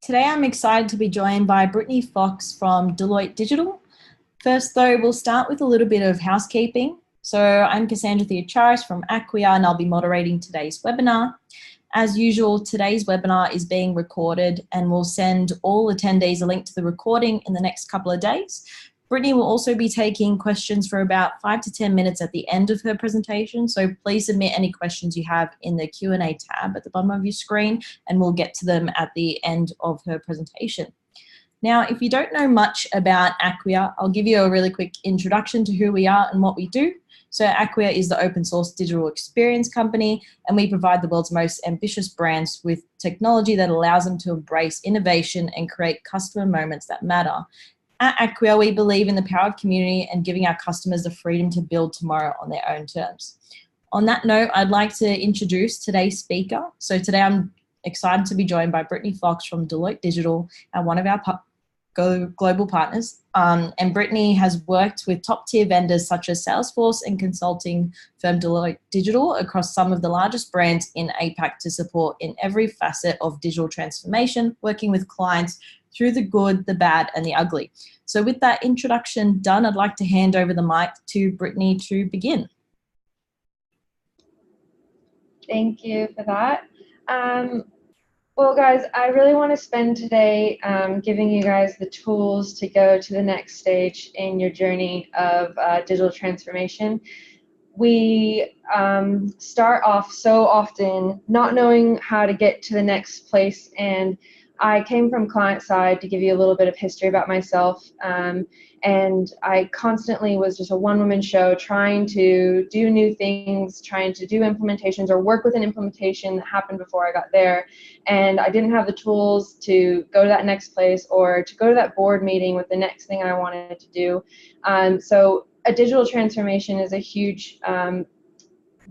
Today I'm excited to be joined by Brittany Fox from Deloitte Digital. First though, we'll start with a little bit of housekeeping. So I'm Cassandra Theocharis from Acquia and I'll be moderating today's webinar. As usual, today's webinar is being recorded and we'll send all attendees a link to the recording in the next couple of days. Brittany will also be taking questions for about 5 to 10 minutes at the end of her presentation, so please submit any questions you have in the Q&A tab at the bottom of your screen and we'll get to them at the end of her presentation. Now, if you don't know much about Acquia, I'll give you a really quick introduction to who we are and what we do. So Acquia is the open source digital experience company, and we provide the world's most ambitious brands with technology that allows them to embrace innovation and create customer moments that matter. At Acquia, we believe in the power of community and giving our customers the freedom to build tomorrow on their own terms. On that note, I'd like to introduce today's speaker. So today I'm excited to be joined by Brittany Fox from Deloitte Digital, one of our global partners. And Brittany has worked with top tier vendors such as Salesforce and consulting firm Deloitte Digital across some of the largest brands in APAC to support in every facet of digital transformation, working with clients through the good, the bad, and the ugly. So with that introduction done, I'd like to hand over the mic to Brittany to begin. Thank you for that. Well, guys, I really want to spend today giving you guys the tools to go to the next stage in your journey of digital transformation. We start off so often not knowing how to get to the next place, and I came from client side to give you a little bit of history about myself, and I constantly was just a one-woman show trying to do new things, trying to do implementations or work with an implementation that happened before I got there, and I didn't have the tools to go to that next place or to go to that board meeting with the next thing I wanted to do. So a digital transformation is a huge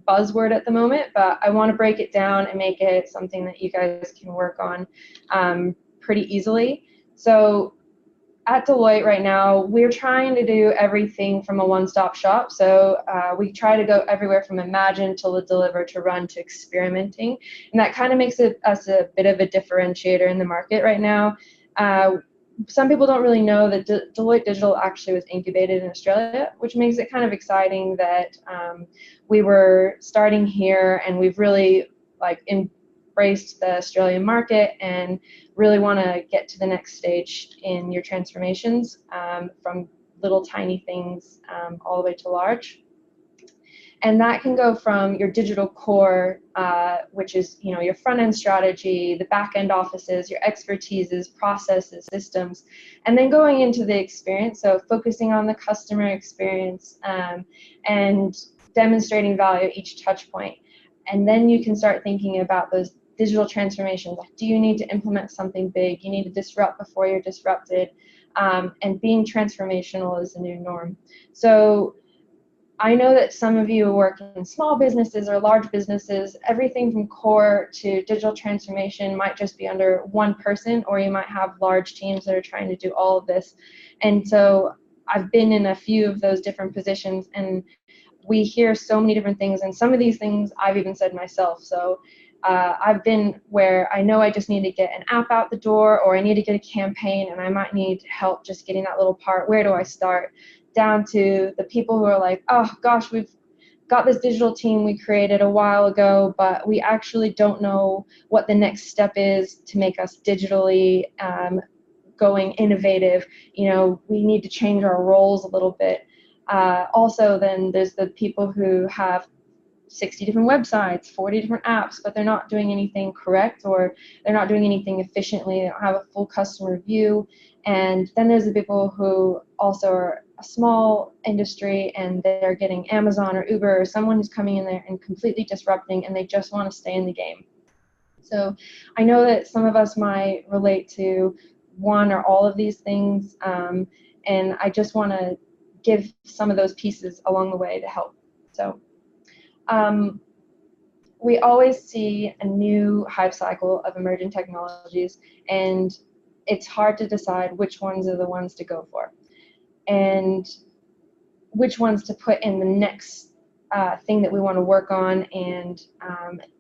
buzzword at the moment, but I want to break it down and make it something that you guys can work on pretty easily. So at Deloitte right now, we're trying to do everything from a one-stop shop. So we try to go everywhere from imagine to deliver to run to experimenting, and that kind of makes us a bit of a differentiator in the market right now. Some people don't really know that Deloitte Digital actually was incubated in Australia, which makes it kind of exciting that we were starting here and we've really embraced the Australian market and really want to get to the next stage in your transformations from little tiny things all the way to large. And that can go from your digital core, which is your front-end strategy, the back-end offices, your expertises, processes, systems, and then going into the experience, so focusing on the customer experience and demonstrating value at each touch point. And then you can start thinking about those digital transformations. Like, do you need to implement something big? You need to disrupt before you're disrupted. And being transformational is the new norm. So I know that some of you work in small businesses or large businesses. Everything from core to digital transformation might just be under one person, or you might have large teams that are trying to do all of this. And so I've been in a few of those different positions, and we hear so many different things, and some of these things I've even said myself. So I've been where I know I just need to get an app out the door, or I need to get a campaign, and I might need help just getting that little part. Where do I start? Down to the people who are like, oh gosh, we've got this digital team we created a while ago, but we actually don't know what the next step is to make us digitally going innovative. We need to change our roles a little bit. Also, then there's the people who have 60 different websites, 40 different apps, but they're not doing anything correct, or they're not doing anything efficiently. They don't have a full customer view. And then there's the people who also are a small industry and they're getting Amazon or Uber or someone who's coming in there and completely disrupting, and they just want to stay in the game. So I know that some of us might relate to one or all of these things, and I just want to give some of those pieces along the way to help. So we always see a new hype cycle of emerging technologies, and it's hard to decide which ones are the ones to go for and which ones to put in the next thing that we want to work on. And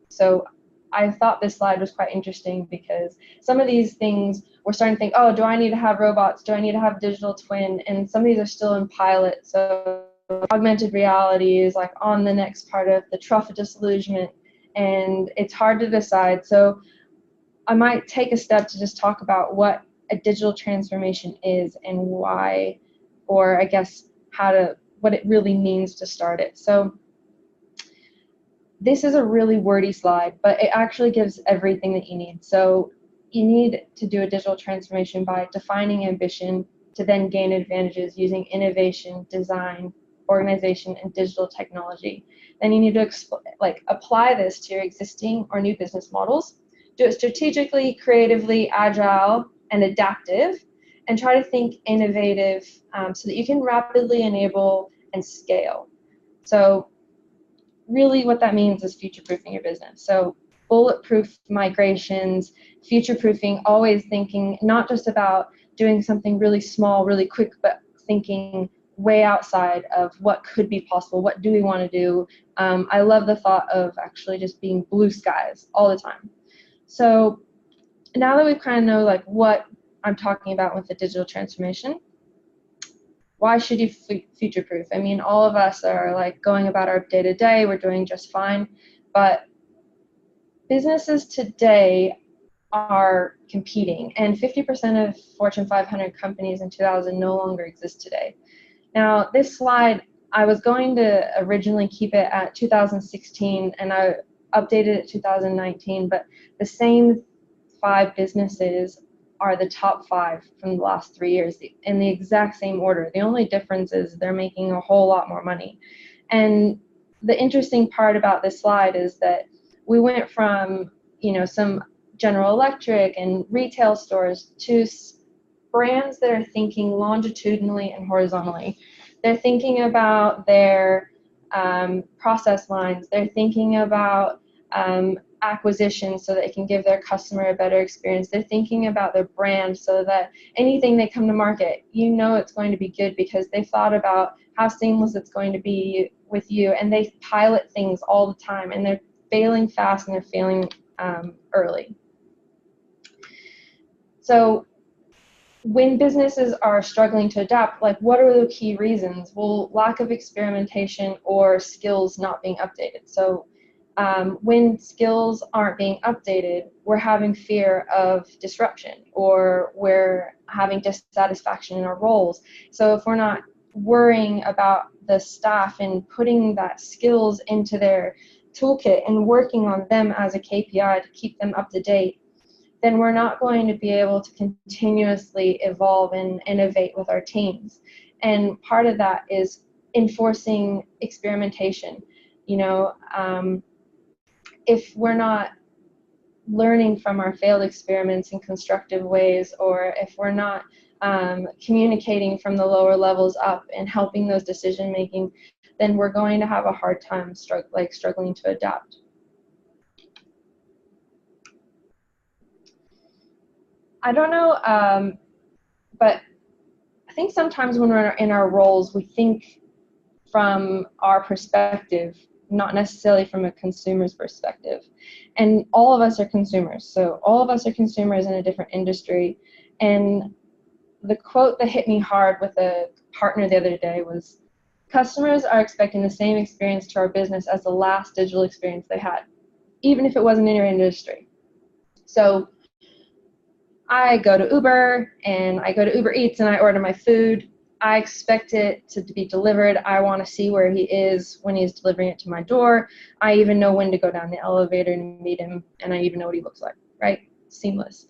so I thought this slide was quite interesting because some of these things we're starting to think, oh, do I need to have robots? Do I need to have digital twin? And some of these are still in pilot. So augmented reality is like on the next part of the trough of disillusionment, and it's hard to decide. So I might take a step to just talk about what a digital transformation is and why, or I guess what it really means to start it. So this is a really wordy slide, but it actually gives everything that you need. So you need to do a digital transformation by defining ambition to then gain advantages using innovation, design, organization, and digital technology. Then you need to apply this to your existing or new business models. Do it strategically, creatively, agile, and adaptive, and try to think innovative so that you can rapidly enable and scale. So really what that means is future-proofing your business. So bulletproof migrations, future-proofing, always thinking not just about doing something really small, really quick, but thinking way outside of what could be possible. What do we want to do? I love the thought of actually just being blue skies all the time. So now that we kind of know like what I'm talking about with the digital transformation, why should you future-proof? I mean, all of us are like going about our day-to-day, we're doing just fine, but businesses today are competing, and 50% of Fortune 500 companies in 2000 no longer exist today. Now, this slide, I was going to originally keep it at 2016, and I updated it 2019, but the same 5 businesses are the top 5 from the last 3 years in the exact same order. The only difference is they're making a whole lot more money. And the interesting part about this slide is that we went from, some General Electric and retail stores to brands that are thinking longitudinally and horizontally. They're thinking about their process lines. They're thinking about acquisition so that it can give their customer a better experience. They're thinking about their brand so that anything they come to market, it's going to be good because they thought about how seamless it's going to be with you, and they pilot things all the time, and they're failing fast and they're failing early. So when businesses are struggling to adapt, what are the key reasons? Well, lack of experimentation or skills not being updated. So when skills aren't being updated, we're having fear of disruption, or we're having dissatisfaction in our roles. So if we're not worrying about the staff and putting that skills into their toolkit and working on them as a KPI to keep them up to date, then we're not going to be able to continuously evolve and innovate with our teams. And part of that is enforcing experimentation. If we're not learning from our failed experiments in constructive ways, or if we're not communicating from the lower levels up and helping those decision making, then we're going to have a hard time struggling to adapt. I don't know, but I think sometimes when we're in our roles, we think from our perspective, not necessarily from a consumer's perspective. And all of us are consumers. So all of us are consumers in a different industry. And the quote that hit me hard with a partner the other day was, customers are expecting the same experience to our business as the last digital experience they had, even if it wasn't in your industry. So I go to Uber, and I go to Uber Eats, and I order my food. I expect it to be delivered. I want to see where he is when he's delivering it to my door. I even know when to go down the elevator and meet him, and I even know what he looks like, right? Seamless.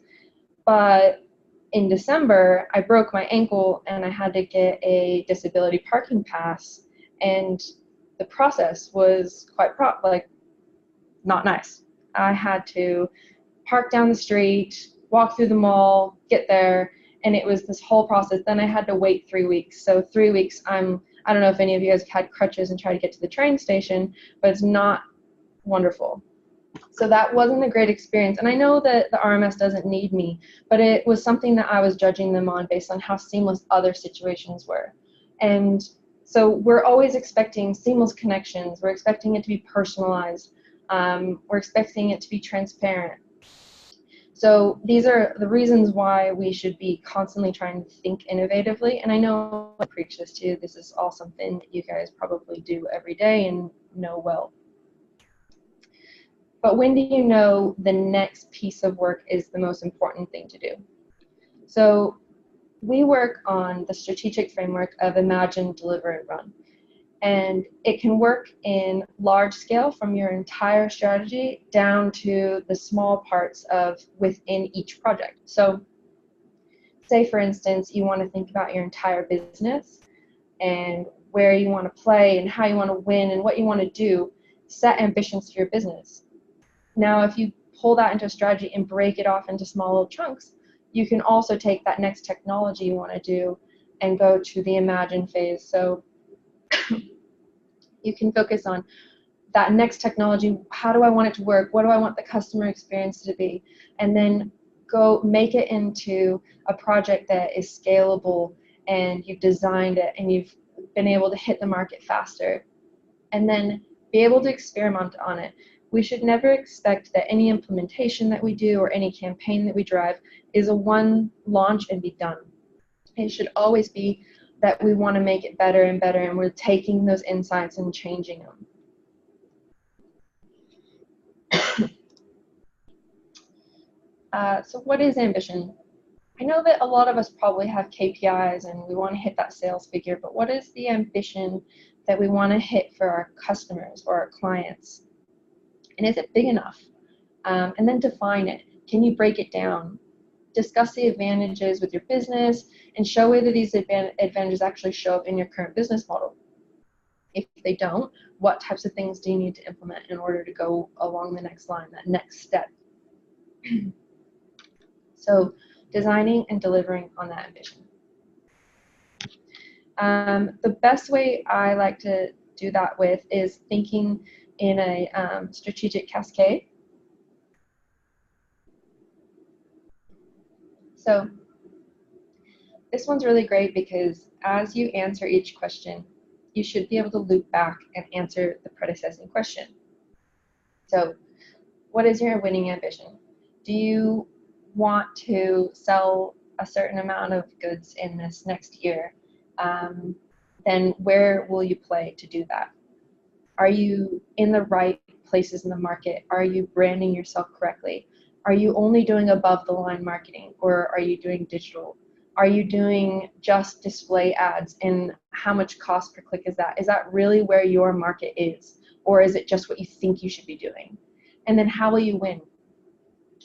But in December, I broke my ankle, and I had to get a disability parking pass, and the process was quite not nice. I had to park down the street, walk through the mall, get there, and it was this whole process. Then I had to wait 3 weeks. So 3 weeks, I don't know if any of you guys have had crutches and tried to get to the train station, but it's not wonderful. So that wasn't a great experience. And I know that the RMS doesn't need me, but it was something that I was judging them on based on how seamless other situations were. And so we're always expecting seamless connections. We're expecting it to be personalized. We're expecting it to be transparent. So these are the reasons why we should be constantly trying to think innovatively. And I know I preach this to you. This is all something that you guys probably do every day and know well. But when do you know the next piece of work is the most important thing to do? So we work on the strategic framework of Imagine, Deliver, and Run. And it can work in large scale from your entire strategy down to the small parts of within each project. So say, for instance, you want to think about your entire business and where you want to play and how you want to win and what you want to do. Set ambitions for your business. Now, if you pull that into a strategy and break it off into small little chunks, you can also take that next technology you want to do and go to the Imagine phase. So you can focus on that next technology. How do I want it to work? What do I want the customer experience to be? And then go make it into a project that is scalable and you've designed it and you've been able to hit the market faster. And then be able to experiment on it. We should never expect that any implementation that we do or any campaign that we drive is a one launch and be done. It should always be that we want to make it better and better, and we're taking those insights and changing them. So what is ambition? I know that a lot of us probably have KPIs and we want to hit that sales figure, but what is the ambition that we want to hit for our customers or our clients? And is it big enough? And then define it. Can you break it down? Discuss the advantages with your business and show whether these advantages actually show up in your current business model. If they don't, what types of things do you need to implement in order to go along the next line, that next step? So designing and delivering on that ambition. The best way I like to do that with is thinking in a strategic cascade. So this one's really great because as you answer each question, you should be able to loop back and answer the predecessing question. So what is your winning ambition? Do you want to sell a certain amount of goods in this next year? Then where will you play to do that? Are you in the right places in the market? Are you branding yourself correctly? Are you only doing above the line marketing, or are you doing digital? Are you doing just display ads, and how much cost per click is that? Is that really where your market is, or is it just what you think you should be doing? And then how will you win?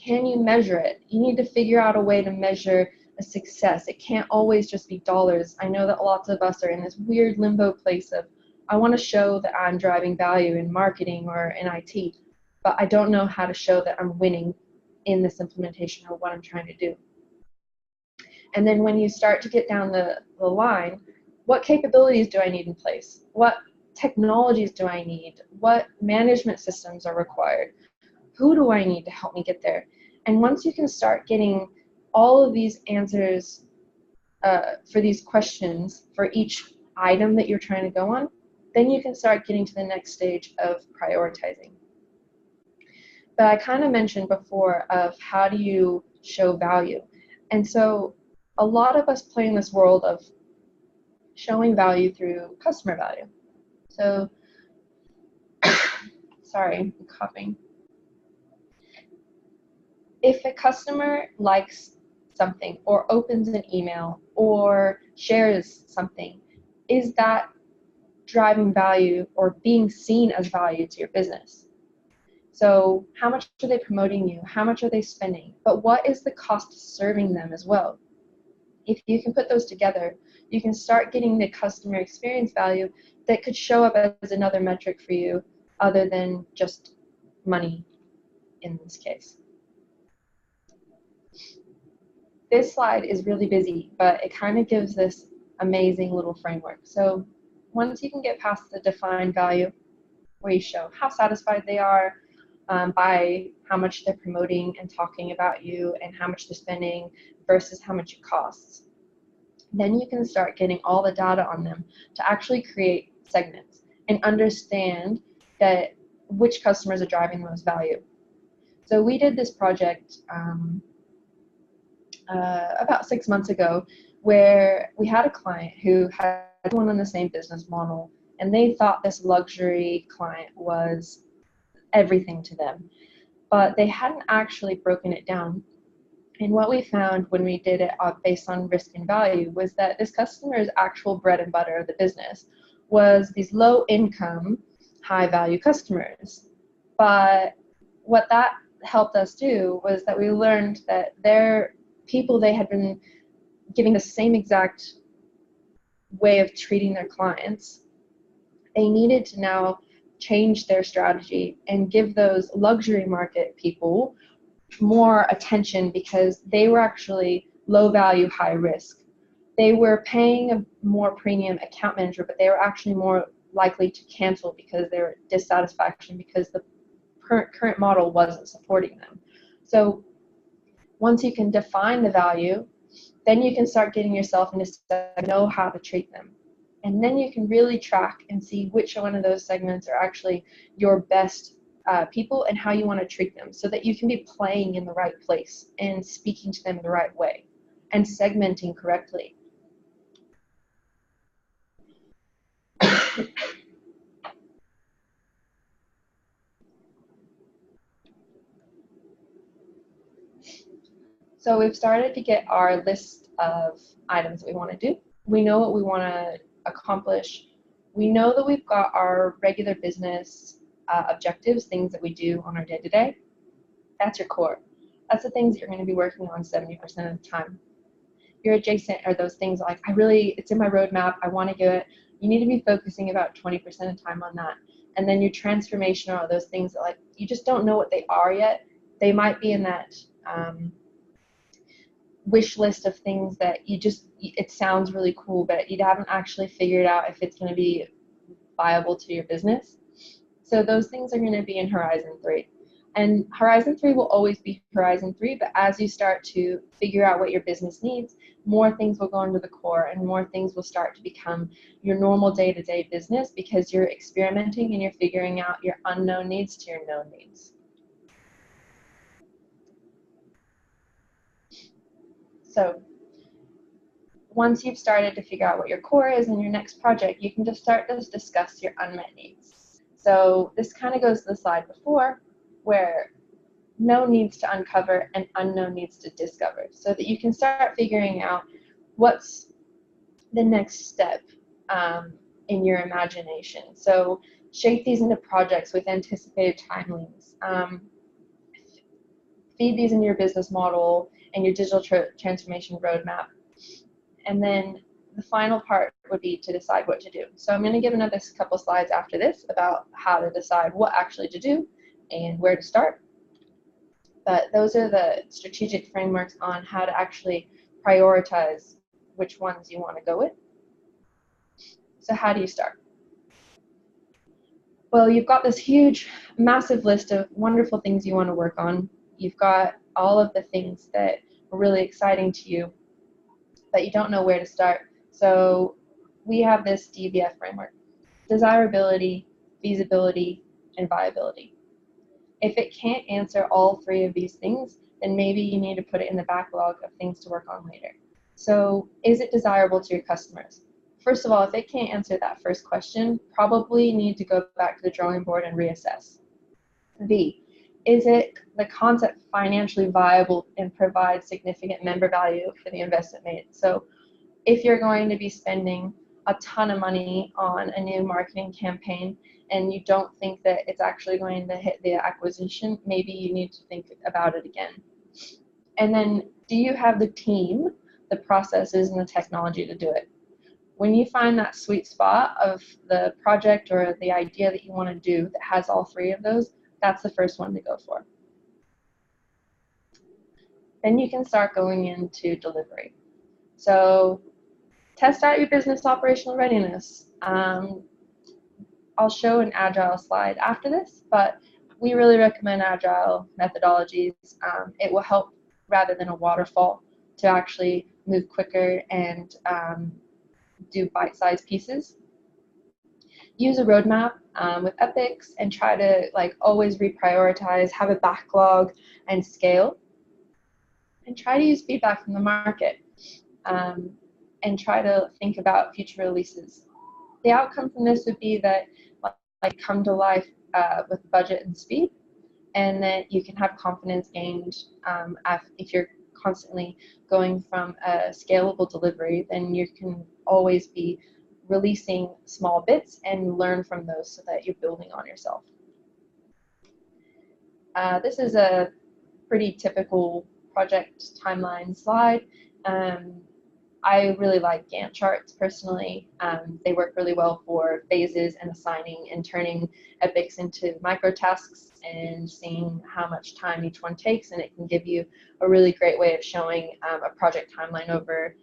Can you measure it? You need to figure out a way to measure a success. It can't always just be dollars. I know that lots of us are in this weird limbo place of, I want to show that I'm driving value in marketing or in IT, but I don't know how to show that I'm winning in this implementation or what I'm trying to do. And then when you start to get down the line, what capabilities do I need in place? What technologies do I need? What management systems are required? Who do I need to help me get there? And once you can start getting all of these answers for these questions for each item that you're trying to go on, then you can start getting to the next stage of prioritizing. But I kind of mentioned before of how do you show value. And so a lot of us play in this world of showing value through customer value. So, sorry, I'm coughing. If a customer likes something or opens an email or shares something, is that driving value or being seen as value to your business? So how much are they promoting you? How much are they spending? But what is the cost serving them as well? If you can put those together, you can start getting the customer experience value that could show up as another metric for you other than just money in this case. This slide is really busy, but it kind of gives this amazing little framework. So once you can get past the defined value, where you show how satisfied they are by how much they're promoting and talking about you and how much they're spending versus how much it costs, then you can start getting all the data on them to actually create segments and understand that which customers are driving the most value. So we did this project about 6 months ago, where we had a client who had one on the same business model, and they thought this luxury client was everything to them, but they hadn't actually broken it down. And what we found when we did it based on risk and value was that this customer's actual bread and butter of the business was these low income, high value customers. But what that helped us do was that we learned that their people they had been giving the same exact way of treating their clients, they needed to now change their strategy and give those luxury market people more attention, because they were actually low value, high risk. They were paying a more premium account manager, but they were actually more likely to cancel because they were dissatisfaction because the current model wasn't supporting them. So once you can define the value, then you can start getting yourself into know how to treat them. And then you can really track and see which one of those segments are actually your best people and how you want to treat them, so that you can be playing in the right place and speaking to them the right way and segmenting correctly. So we've started to get our list of items that we want to do. We know what we want to accomplish. We know that we've got our regular business objectives, things that we do on our day-to-day. That's your core. That's the things that you're going to be working on 70% of the time. Your adjacent are those things like, it's in my roadmap, I want to do it. You need to be focusing about 20% of the time on that. And then your transformation are those things that, like, you just don't know what they are yet. They might be in that wish list of things that it sounds really cool, but you haven't actually figured out if it's going to be viable to your business. So those things are going to be in Horizon 3. And Horizon 3 will always be Horizon 3, but as you start to figure out what your business needs, more things will go into the core and more things will start to become your normal day-to-day business, because you're experimenting and you're figuring out your unknown needs to your known needs. So once you've started to figure out what your core is in your next project, you can just start to discuss your unmet needs. So this kind of goes to the slide before, where known needs to uncover and unknown needs to discover, so that you can start figuring out what's the next step in your imagination. So shape these into projects with anticipated timelines. Feed these into your business model and your digital transformation roadmap. And then the final part would be to decide what to do. So I'm going to give another couple slides after this about how to decide what actually to do and where to start. But those are the strategic frameworks on how to actually prioritize which ones you want to go with. So how do you start? Well, you've got this huge, massive list of wonderful things you want to work on. You've got all of the things that are really exciting to you, but you don't know where to start. So we have this DVF framework: desirability, feasibility, and viability. If it can't answer all three of these things, then maybe you need to put it in the backlog of things to work on later. So is it desirable to your customers? First of all, if it can't answer that first question, probably need to go back to the drawing board and reassess. B, is it the concept financially viable and provides significant member value for the investment made? So if you're going to be spending a ton of money on a new marketing campaign and you don't think that it's actually going to hit the acquisition, maybe you need to think about it again. And then, do you have the team, the processes, and the technology to do it? When you find that sweet spot of the project or the idea that you want to do that has all three of those, that's the first one to go for. Then you can start going into delivery. So test out your business operational readiness. I'll show an Agile slide after this, but we really recommend Agile methodologies. It will help, rather than a waterfall, to actually move quicker and do bite-sized pieces. use a roadmap with epics and try to like always reprioritize, have a backlog and scale, and try to use feedback from the market, and try to think about future releases. The outcome from this would be that like come to life with budget and speed, and that you can have confidence gained if you're constantly going from a scalable delivery, then you can always be releasing small bits and learn from those so that you're building on yourself. This is a pretty typical project timeline slide. I really like Gantt charts personally. They work really well for phases and assigning and turning epics into micro tasks and seeing how much time each one takes, and it can give you a really great way of showing a project timeline over.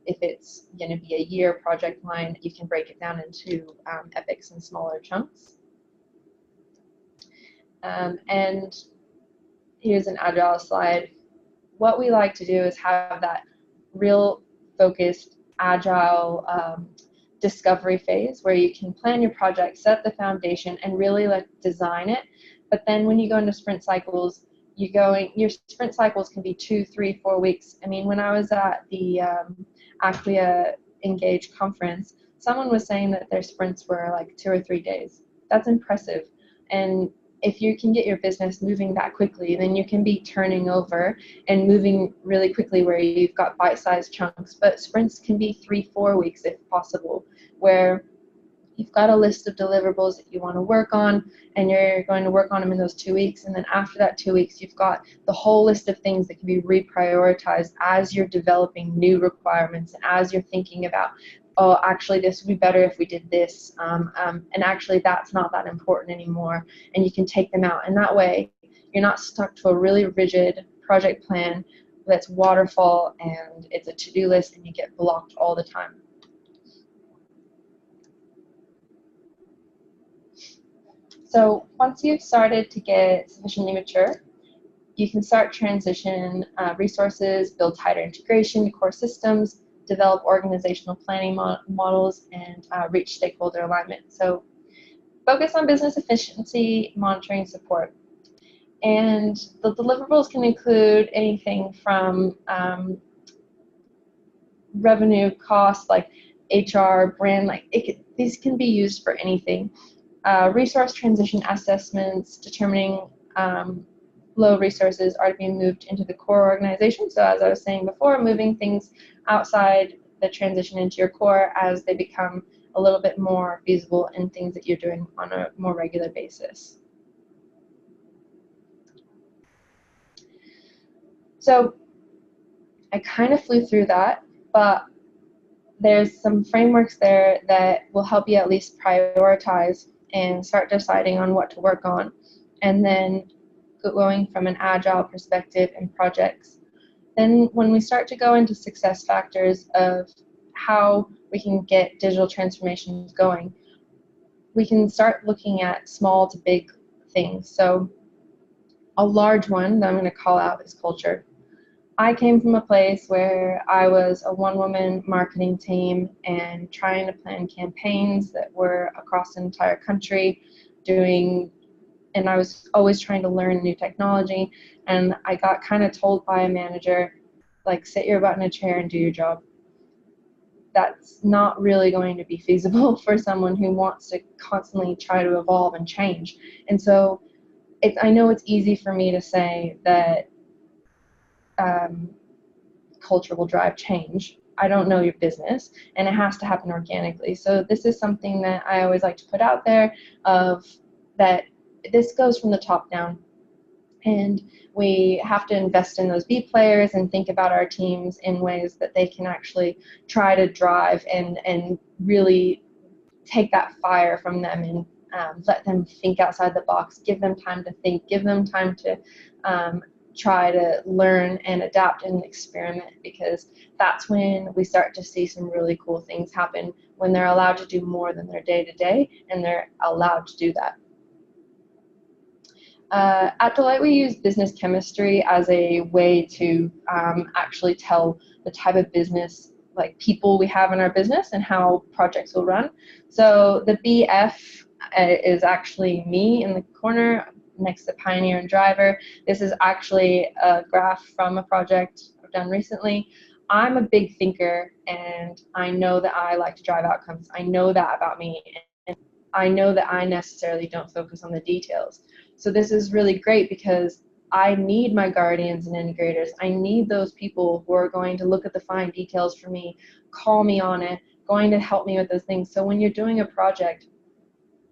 If it's going to be a year project line, you can break it down into epics in smaller chunks. And here's an Agile slide. What we like to do is have that real focused Agile discovery phase where you can plan your project, set the foundation, and really like design it. But then when you go into sprint cycles, your sprint cycles can be 2, 3, 4 weeks. I mean, when I was at the Acquia Engage conference, someone was saying that their sprints were like 2 or 3 days. That's impressive. And if you can get your business moving that quickly, then you can be turning over and moving really quickly where you've got bite-sized chunks. But sprints can be 3, 4 weeks if possible, where you've got a list of deliverables that you want to work on, and you're going to work on them in those 2 weeks. And then after that 2 weeks, you've got the whole list of things that can be reprioritized as you're developing new requirements and as you're thinking about, oh, actually, this would be better if we did this, and actually, that's not that important anymore, and you can take them out. And that way, you're not stuck to a really rigid project plan that's waterfall, and it's a to-do list, and you get blocked all the time. So once you've started to get sufficiently mature, you can start transition resources, build tighter integration to core systems, develop organizational planning models, and reach stakeholder alignment. So focus on business efficiency, monitoring, support. And the deliverables can include anything from revenue, cost, like HR, brand, these can be used for anything. Resource transition assessments, determining low resources are being moved into the core organization. So as I was saying before, moving things outside the transition into your core as they become a little bit more feasible in things that you're doing on a more regular basis. So I kind of flew through that, but there's some frameworks there that will help you at least prioritize and start deciding on what to work on, and then going from an agile perspective in projects. Then when we start to go into success factors of how we can get digital transformations going, we can start looking at small to big things. So a large one that I'm going to call out is culture. I came from a place where I was a one-woman marketing team and trying to plan campaigns that were across the entire country, and I was always trying to learn new technology, and I got kind of told by a manager, like, sit your butt in a chair and do your job. That's not really going to be feasible for someone who wants to constantly try to evolve and change. And so I know it's easy for me to say that culture will drive change. I don't know your business, and it has to happen organically. So this is something that I always like to put out there, of that this goes from the top down, and we have to invest in those B players and think about our teams in ways that they can actually try to drive and really take that fire from them, and let them think outside the box, give them time to think, give them time to try to learn and adapt and experiment, because that's when we start to see some really cool things happen, when they're allowed to do more than their day-to-day, and they're allowed to do that. At Deloitte, we use business chemistry as a way to actually tell the type of business like people we have in our business and how projects will run. So the BF is actually me in the corner next to Pioneer and Driver. This is actually a graph from a project I've done recently. I'm a big thinker, and I know that I like to drive outcomes. I know that about me, and I know that I necessarily don't focus on the details. So this is really great because I need my guardians and integrators. I need those people who are going to look at the fine details for me, call me on it, going to help me with those things. So when you're doing a project,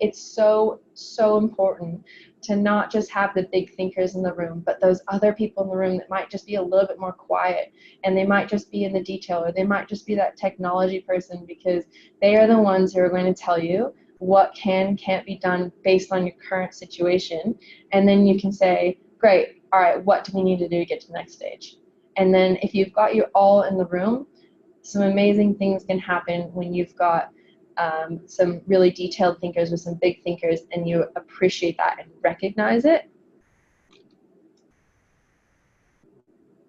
it's so, so important to not just have the big thinkers in the room, but those other people in the room that might just be a little bit more quiet, and they might just be in the detail, or they might just be that technology person, because they are the ones who are going to tell you what can and can't be done based on your current situation. And then you can say, great, all right, what do we need to do to get to the next stage? And then if you've got you all in the room, some amazing things can happen when you've got some really detailed thinkers with some big thinkers, and you appreciate that and recognize it.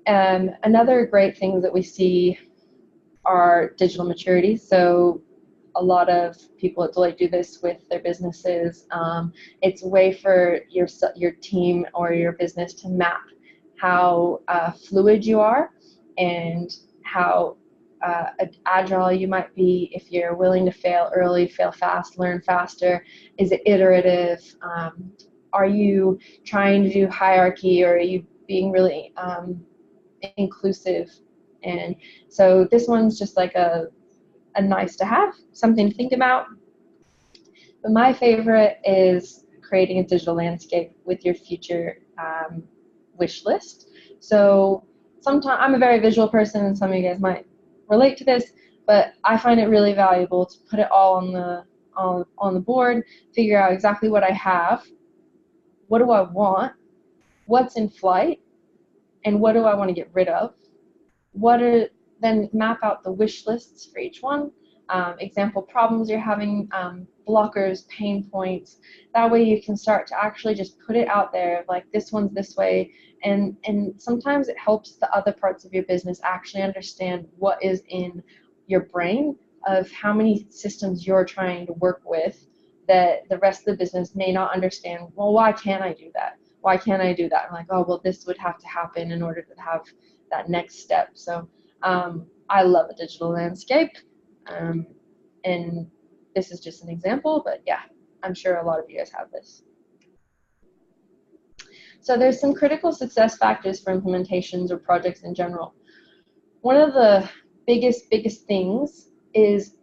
Another great thing that we see are digital maturity. So a lot of people at Deloitte do this with their businesses. It's a way for your team or your business to map how fluid you are and how agile you might be, if you're willing to fail early, fail fast, learn faster. Is it iterative? Are you trying to do hierarchy, or are you being really inclusive? And so this one's just like a nice to have, something to think about. But my favorite is creating a digital landscape with your future wish list. So sometimes I'm a very visual person, and some of you guys might relate to this, but I find it really valuable to put it all on the board, figure out exactly what I have, what do I want, what's in flight, and what do I want to get rid of. Then map out the wish lists for each one, example problems you're having, blockers, pain points. That way you can start to actually just put it out there, like this one's this way, and sometimes it helps the other parts of your business actually understand what is in your brain of how many systems you're trying to work with that the rest of the business may not understand. Well, why can't I do that? Why can't I do that? I'm like, oh, well, this would have to happen in order to have that next step. So I love a digital landscape, and this is just an example, but yeah, I'm sure a lot of you guys have this. So there's some critical success factors for implementations or projects in general. One of the biggest things is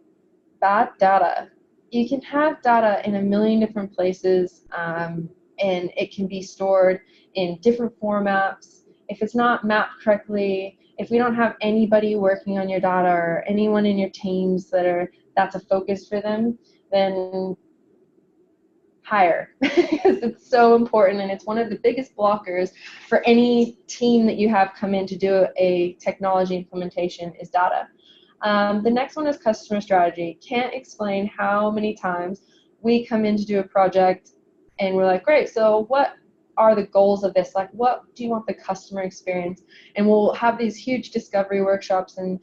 bad data. You can have data in a million different places, and it can be stored in different formats. If it's not mapped correctly, if we don't have anybody working on your data or anyone in your teams that's a focus for them, then hire, because it's so important, and it's one of the biggest blockers for any team that you have come in to do a technology implementation is data. The next one is customer strategy. Can't explain how many times we come in to do a project and we're like, great, so what are the goals of this? Like, what do you want the customer experience? And we'll have these huge discovery workshops, and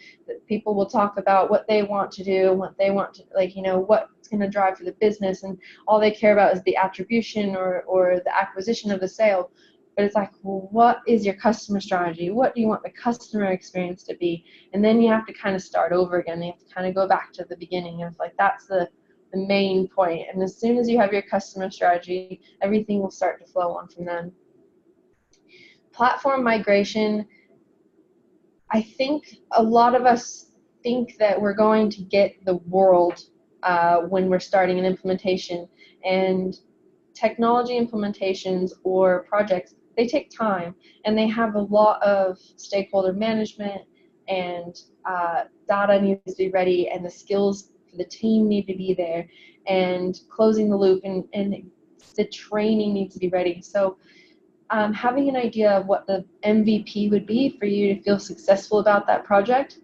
people will talk about what they want to do, what they want to, like, you know, what's going to drive for the business, and all they care about is the attribution or the acquisition of the sale. But it's like, well, what is your customer strategy? What do you want the customer experience to be? And then you have to kind of start over again. You have to kind of go back to the beginning of, like, that's the main point. And as soon as you have your customer strategy, everything will start to flow on from them. Platform migration. I think a lot of us think that we're going to get the world when we're starting an implementation. And technology implementations or projects, they take time, and they have a lot of stakeholder management, and data needs to be ready, and the skills for the team need to be there, and closing the loop, and the training needs to be ready. So having an idea of what the MVP would be for you to feel successful about that project,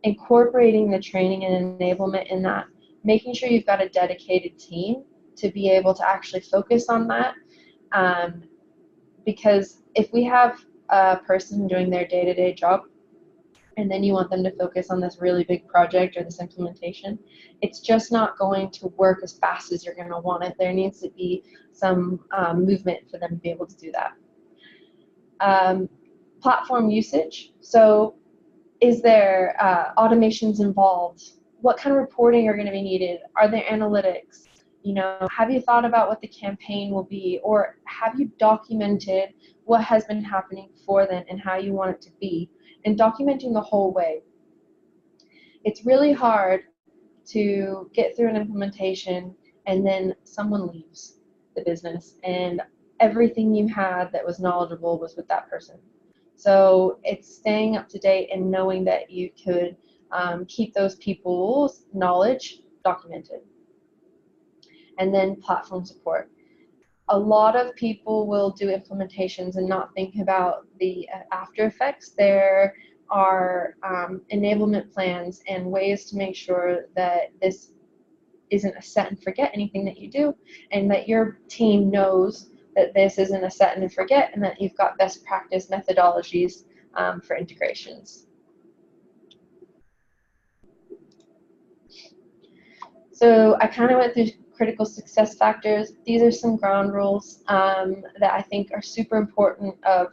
incorporating the training and enablement in that, making sure you've got a dedicated team to be able to actually focus on that. Because if we have a person doing their day-to-day job and then you want them to focus on this really big project or this implementation, it's just not going to work as fast as you're going to want it. There needs to be some movement for them to be able to do that. Platform usage. So is there automations involved? What kind of reporting are going to be needed? Are there analytics? You know, have you thought about what the campaign will be, or have you documented what has been happening for them and how you want it to be, and documenting the whole way. It's really hard to get through an implementation and then someone leaves the business and everything you had that was knowledgeable was with that person. So it's staying up to date and knowing that you could keep those people's knowledge documented. And then platform support. A lot of people will do implementations and not think about the after effects. There are enablement plans and ways to make sure that this isn't a set and forget anything that you do, and that your team knows that this isn't a set and forget, and that you've got best practice methodologies for integrations. So I kind of went through critical success factors. These are some ground rules that I think are super important of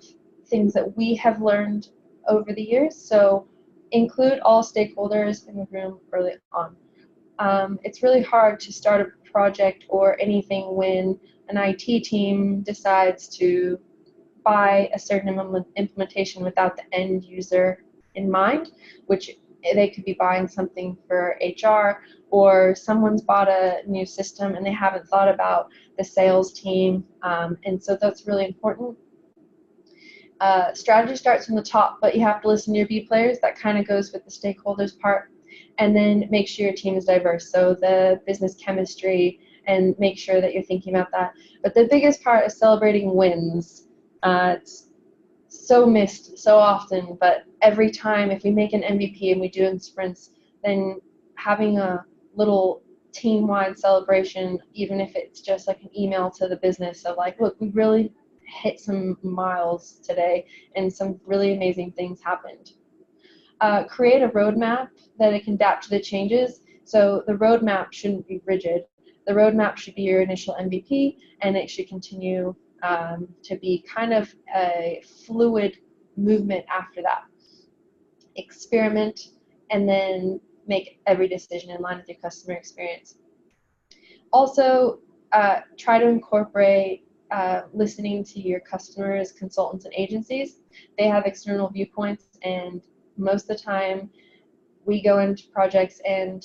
things that we have learned over the years. So include all stakeholders in the room early on. It's really hard to start a project or anything when an IT team decides to buy a certain implementation without the end user in mind, which they could be buying something for HR, or someone's bought a new system and they haven't thought about the sales team, and so that's really important. Strategy starts from the top, but you have to listen to your B players. That kind of goes with the stakeholders part. And then make sure your team is diverse, so the business chemistry, and make sure that you're thinking about that. But the biggest part is celebrating wins. It's so missed so often, but every time if we make an MVP and we do it in sprints, then having a little team-wide celebration, even if it's just like an email to the business of like, look, we really hit some miles today and some really amazing things happened. Create a roadmap that it can adapt to the changes. So the roadmap shouldn't be rigid. The roadmap should be your initial MVP, and it should continue to be kind of a fluid movement after that. Experiment, and then make every decision in line with your customer experience. Also, try to incorporate listening to your customers, consultants, and agencies. They have external viewpoints, and most of the time we go into projects and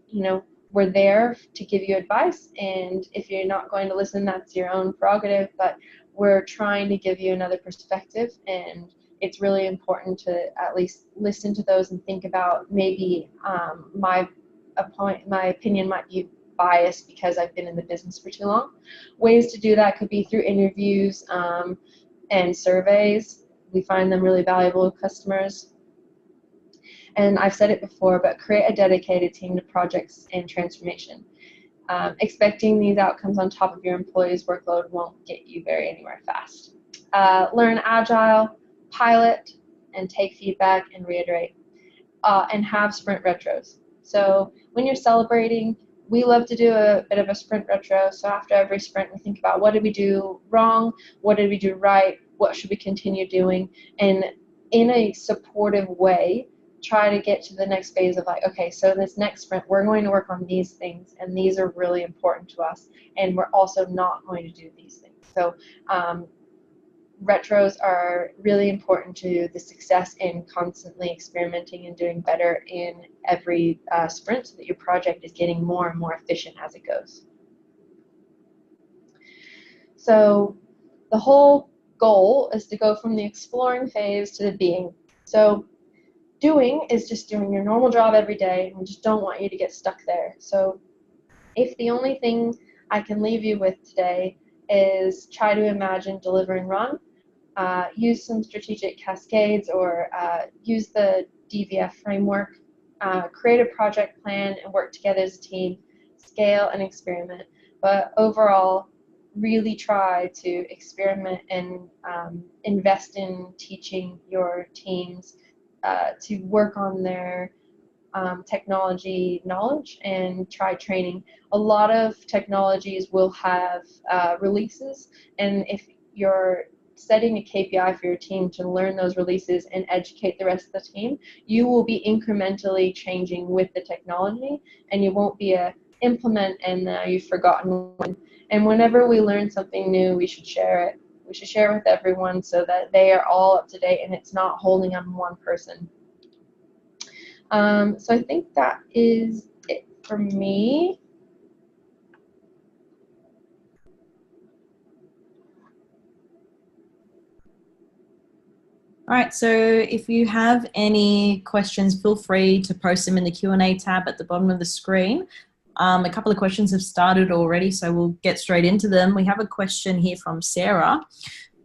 you know, we're there to give you advice, and if you're not going to listen, that's your own prerogative, but we're trying to give you another perspective, and it's really important to at least listen to those and think about maybe my opinion might be biased because I've been in the business for too long. Ways to do that could be through interviews and surveys. We find them really valuable with customers. And I've said it before, but create a dedicated team to projects and transformation. Expecting these outcomes on top of your employees' workload won't get you anywhere fast. Learn Agile, pilot, and take feedback and reiterate. And have sprint retros. So when you're celebrating, we love to do a bit of a sprint retro. So after every sprint, we think about what did we do wrong, what did we do right, what should we continue doing, and in a supportive way, try to get to the next phase of like, okay, so this next sprint, we're going to work on these things, and these are really important to us, and we're also not going to do these things. So retros are really important to the success in constantly experimenting and doing better in every sprint, so that your project is getting more and more efficient as it goes. So the whole goal is to go from the exploring phase to the being. So doing is just doing your normal job every day, and we just don't want you to get stuck there. So if the only thing I can leave you with today is try to imagine, deliver, and run, use some strategic cascades, or use the DVF framework, create a project plan and work together as a team, scale and experiment. But overall, really try to experiment and invest in teaching your teams to work on their technology knowledge and try training. A lot of technologies will have releases, and if you're setting a KPI for your team to learn those releases and educate the rest of the team, you will be incrementally changing with the technology, and you won't be a implement and now you've forgotten one. And whenever we learn something new, we should share it. We should share it with everyone so that they are all up to date and it's not holding on one person. So I think that is it for me. All right, so if you have any questions, feel free to post them in the Q&A tab at the bottom of the screen. A couple of questions have started already, so we'll get straight into them. We have a question here from Sarah.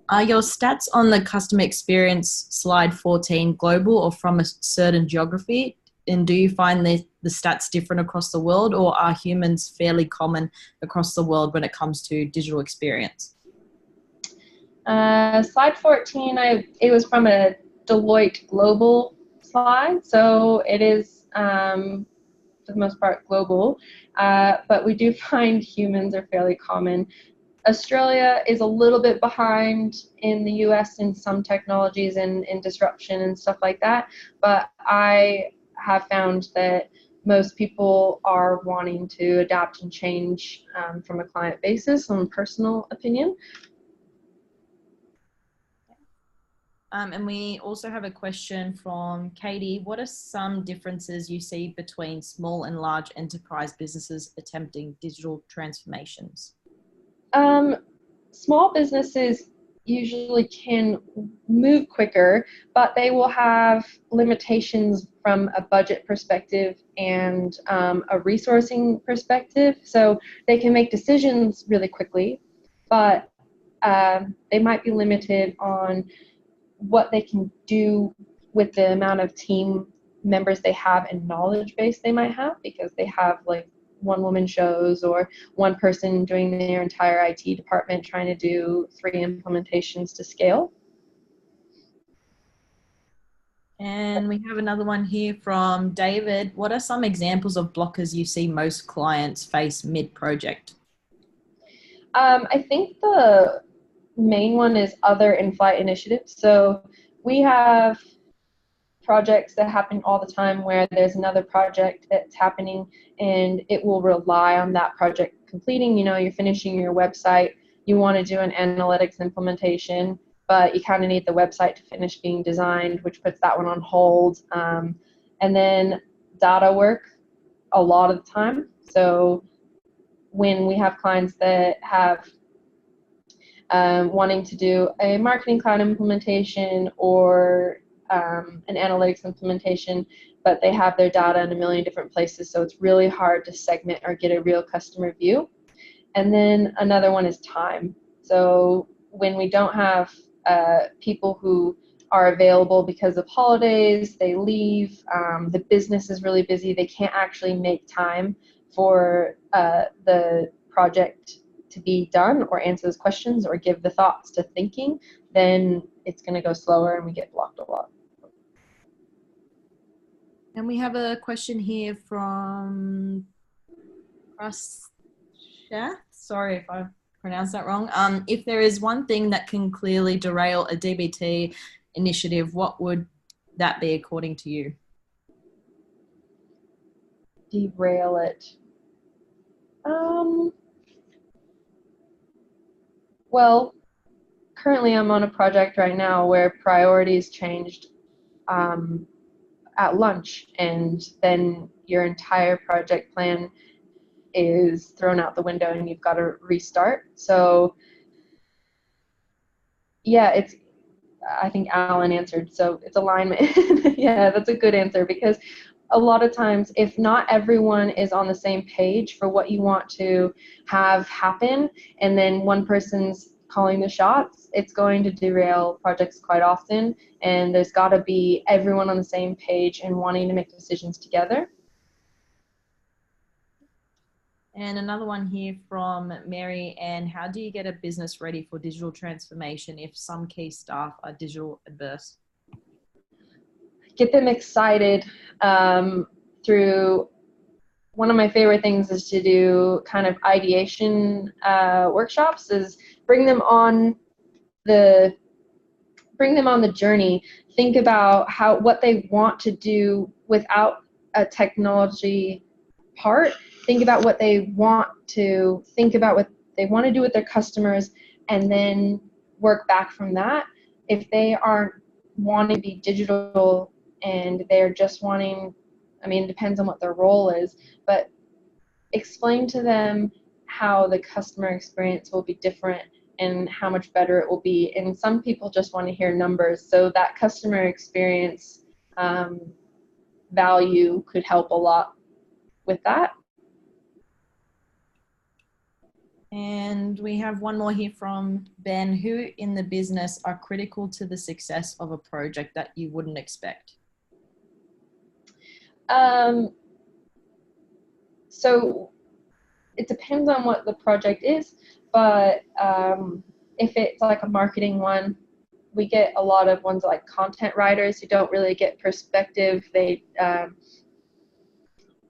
Are your stats on the customer experience slide 14 global or from a certain geography? And do you find the stats different across the world, or are humans fairly common across the world when it comes to digital experience? Slide 14, it was from a Deloitte global slide, so it is for the most part global, but we do find humans are fairly common. Australia is a little bit behind in the US in some technologies and in disruption and stuff like that, but I have found that most people are wanting to adapt and change from a client basis on personal opinion. And we also have a question from Katie. What are some differences you see between small and large enterprise businesses attempting digital transformations? Small businesses usually can move quicker, but they will have limitations from a budget perspective and a resourcing perspective. So they can make decisions really quickly, but they might be limited on what they can do with the amount of team members they have and knowledge base they might have, because they have like one-woman shows or one person doing their entire IT department trying to do 3 implementations to scale. And we have another one here from David. What are some examples of blockers you see most clients face mid-project? I think the main one is other in-flight initiatives. So we have projects that happen all the time where there's another project that's happening and it will rely on that project completing. You know, you're finishing your website, you want to do an analytics implementation, but you kind of need the website to finish being designed, which puts that one on hold. And then data work a lot of the time. So when we have clients that have wanting to do a marketing cloud implementation or an analytics implementation, but they have their data in a million different places, so it's really hard to segment or get a real customer view. And then another one is time. So when we don't have people who are available because of holidays, they leave, the business is really busy, they can't actually make time for the project to be done or answer those questions or give the thoughts to thinking, then it's going to go slower and we get blocked a lot. And we have a question here from Prashath. Sorry if I pronounced that wrong. If there is one thing that can clearly derail a DBT initiative, what would that be according to you? Derail it. Well, currently I'm on a project right now where priorities changed at lunch, and then your entire project plan is thrown out the window and you've got to restart. So yeah, I think Alan answered, so it's alignment. Yeah, that's a good answer, because a lot of times if not everyone is on the same page for what you want to have happen, and then one person's calling the shots, it's going to derail projects quite often, and there's got to be everyone on the same page and wanting to make decisions together. And another one here from Mary Ann. How do you get a business ready for digital transformation if some key staff are digital adverse? get them excited through one of my favorite things is to do kind of ideation workshops, is bring them on the journey. Think about what they want to do without a technology part. Think about what they want to do with their customers, and then work back from that. If they aren't wanting to be digital and they're just wanting, I mean, it depends on what their role is, but explain to them how the customer experience will be different and how much better it will be. And some people just want to hear numbers, so that customer experience value could help a lot with that. And we have one more here from Ben. Who in the business are critical to the success of a project that you wouldn't expect? So it depends on what the project is, but if it's like a marketing one, we get a lot of ones like content writers who don't really get perspective. They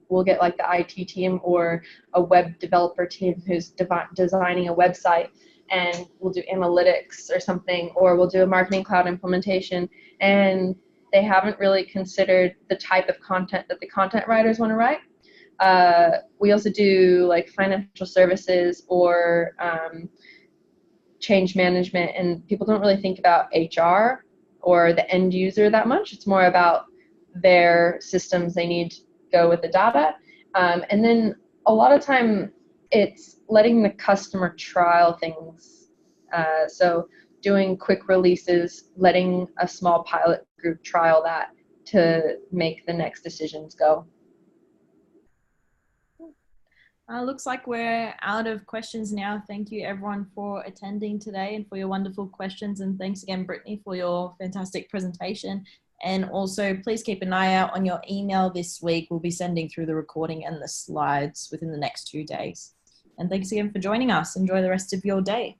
we'll get like the IT team or a web developer team who's designing a website, and we'll do analytics or something, or we'll do a marketing cloud implementation, and they haven't really considered the type of content that the content writers want to write. We also do like financial services or change management, and people don't really think about HR or the end user that much. It's more about their systems they need to go with the data. And then a lot of time it's letting the customer trial things. So doing quick releases, letting a small pilot group trial that to make the next decisions go. Looks like we're out of questions now. Thank you everyone for attending today and for your wonderful questions. And thanks again, Brittany, for your fantastic presentation. And also please keep an eye out on your email this week. We'll be sending through the recording and the slides within the next 2 days. And thanks again for joining us. Enjoy the rest of your day.